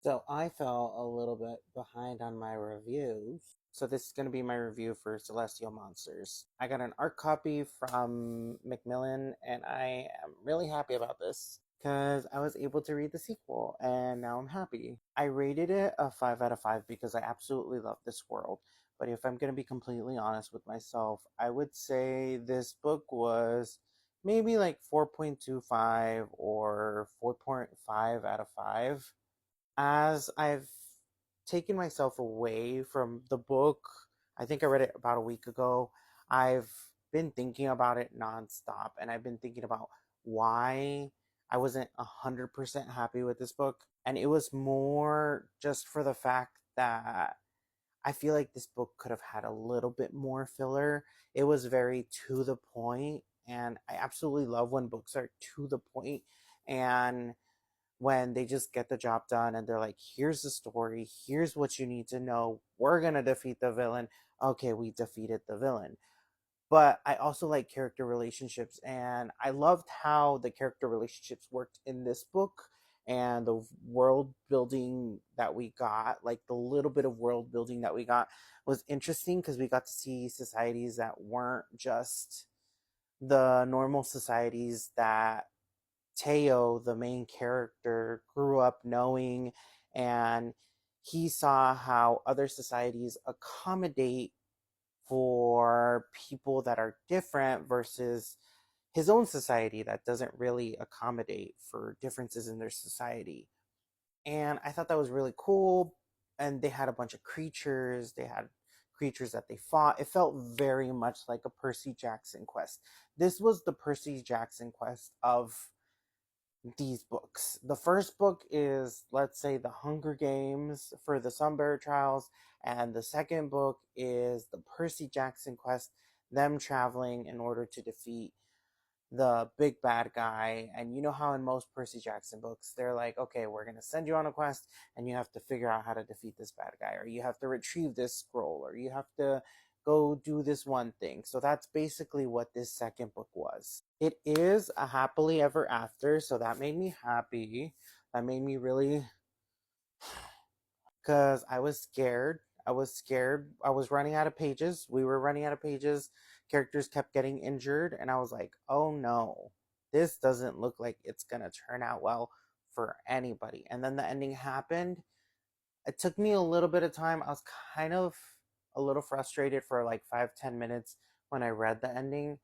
So I fell a little bit behind on my reviews. So this is going to be my review for Celestial Monsters. I got an art copy from Macmillan and I am really happy about this because I was able to read the sequel and now I'm happy. I rated it a 5 out of 5 because I absolutely love this world. But if I'm going to be completely honest with myself, I would say this book was maybe like 4.25 or 4.5 out of 5 as I've taken myself away from the book. I think I read it about a week ago. I've been thinking about it nonstop, and I've been thinking about why I wasn't 100% happy with this book. And it was more just for the fact that I feel like this book could have had a little bit more filler. It was very to the point, and I absolutely love when books are to the point and when they just get the job done and they're like, here's the story, here's what you need to know, we're gonna defeat the villain. Okay, we defeated the villain. But I also like character relationships, and I loved how the character relationships worked in this book and the world building that we got, like the little bit of world building that we got was interesting because we got to see societies that weren't just the normal societies that Teo, the main character, grew up knowing, and he saw how other societies accommodate for people that are different versus his own society that doesn't really accommodate for differences in their society. And I thought that was really cool. And they had a bunch of creatures, they had creatures that they fought. It felt very much like a Percy Jackson quest. This was the Percy Jackson quest of these books. The first book is, let's say, the Hunger Games for the Sunbury Trials, and the second book is the Percy Jackson quest, them traveling in order to defeat the big bad guy. And you know how in most Percy Jackson books, they're like, okay, we're going to send you on a quest and you have to figure out how to defeat this bad guy, or you have to retrieve this scroll, or you have to go do this one thing. So that's basically what this second book was. It is a happily ever after, so that made me happy. That made me really, because I was scared. I was scared. I was running out of pages. We were running out of pages. Characters kept getting injured, and I was like, oh no, this doesn't look like it's gonna turn out well for anybody. And then the ending happened. It took me a little bit of time. I was kind of a little frustrated for like 5-10 minutes when I read the ending.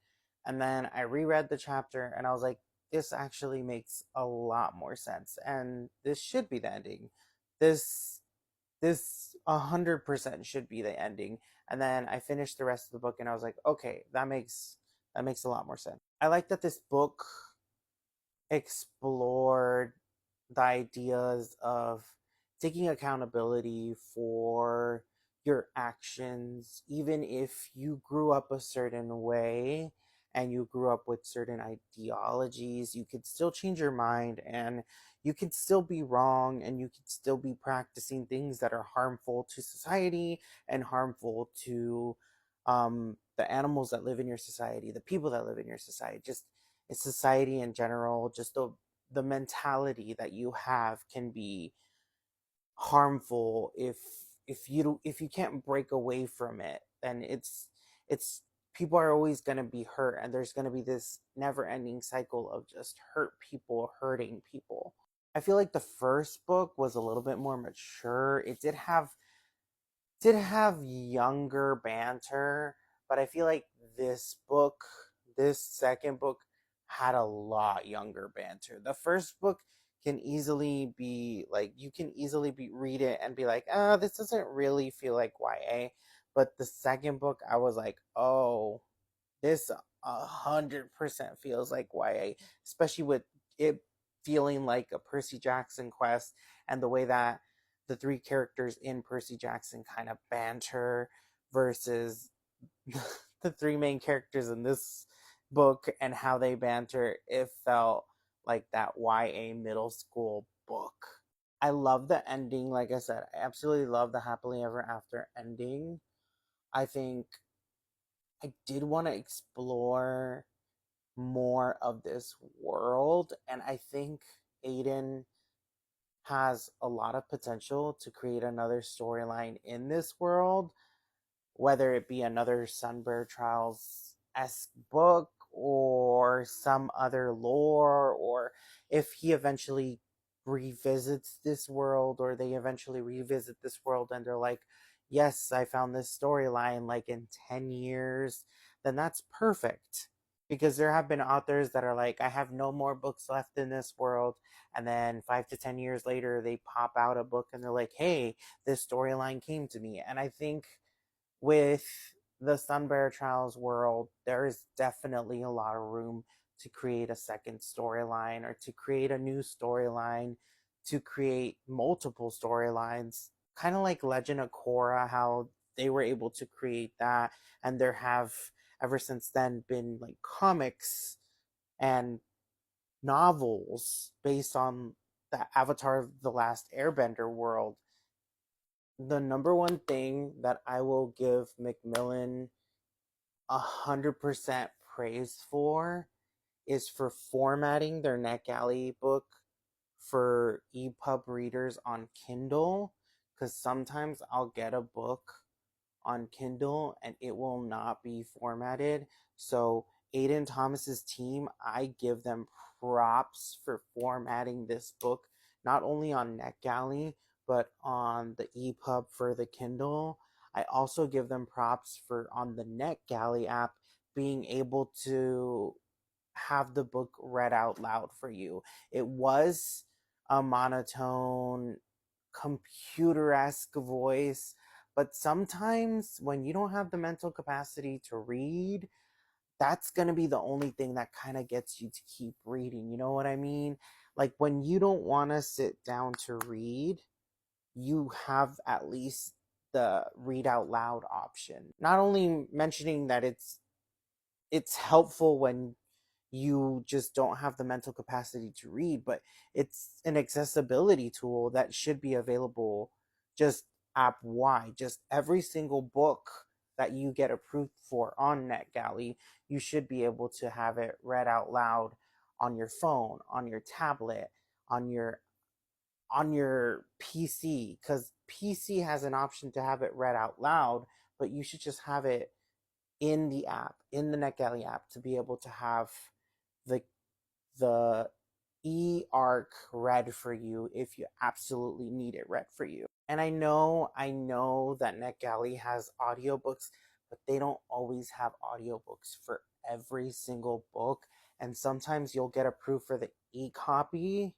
And then I reread the chapter and I was like, this actually makes a lot more sense. And this should be the ending. This this 100% should be the ending. And then I finished the rest of the book and I was like, okay, that makes a lot more sense. I like that this book explored the ideas of taking accountability for your actions, even if you grew up a certain way and you grew up with certain ideologies, you could still change your mind and you could still be wrong and you could still be practicing things that are harmful to society and harmful to the animals that live in your society, the people that live in your society, just society in general. Just the mentality that you have can be harmful if you can't break away from it. Then it's people are always going to be hurt, and there's going to be this never ending cycle of just hurt people hurting people. I feel like the first book was a little bit more mature. It did have younger banter, but I feel like this second book, had a lot younger banter. The first book can easily be like, you can easily be read it and be like, this doesn't really feel like YA. But the second book, I was like, oh, this 100% feels like YA, especially with it feeling like a Percy Jackson quest and the way that the three characters in Percy Jackson kind of banter versus the three main characters in this book and how they banter. It felt like that YA middle school book. I love the ending. Like I said, I absolutely love the happily ever after ending. I think I did want to explore more of this world, and I think Aiden has a lot of potential to create another storyline in this world, whether it be another Sunbear Trials esque book or some other lore, or if he eventually revisits this world, or they eventually revisit this world and they're like, yes, I found this storyline like in 10 years, then that's perfect. Because there have been authors that are like, I have no more books left in this world. And then 5 to 10 years later, they pop out a book and they're like, hey, this storyline came to me. And I think with the Sunbear Trials world, there is definitely a lot of room to create a second storyline, or to create a new storyline, to create multiple storylines. Kind of like Legend of Korra, how they were able to create that, and there have ever since then been like comics and novels based on the Avatar of the Last Airbender world. The number one thing that I will give Macmillan 100% praise for is for formatting their NetGalley book for EPUB readers on Kindle. Because sometimes I'll get a book on Kindle and it will not be formatted. So Aiden Thomas's team, I give them props for formatting this book, not only on NetGalley, but on the EPUB for the Kindle. I also give them props for on the NetGalley app being able to have the book read out loud for you. It was a monotone, computer esque voice, but sometimes when you don't have the mental capacity to read, that's going to be the only thing that kind of gets you to keep reading. You know what I mean? Like when you don't want to sit down to read, you have at least the read out loud option. Not only mentioning that it's helpful when you just don't have the mental capacity to read, but it's an accessibility tool that should be available just app wide. Just every single book that you get approved for on NetGalley, you should be able to have it read out loud on your phone, on your tablet, on your PC, because PC has an option to have it read out loud, but you should just have it in the app, in the NetGalley app, to be able to have the the e-arc read for you if you absolutely need it read for you. And I know that NetGalley has audiobooks, but they don't always have audiobooks for every single book. And sometimes you'll get approved for the e-copy,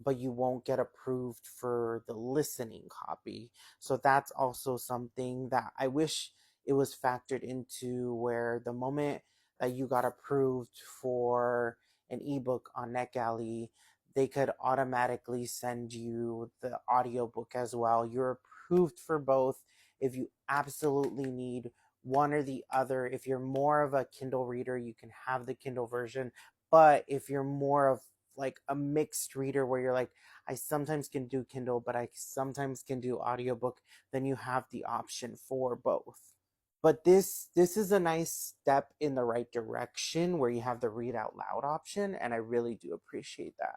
but you won't get approved for the listening copy. So that's also something that I wish it was factored into, where the moment that you got approved for an ebook on NetGalley, they could automatically send you the audiobook as well. You're approved for both if you absolutely need one or the other. If you're more of a Kindle reader, you can have the Kindle version. But if you're more of like a mixed reader, where you're like, I sometimes can do Kindle, but I sometimes can do audiobook, then you have the option for both. But this is a nice step in the right direction, where you have the read out loud option, and I really do appreciate that.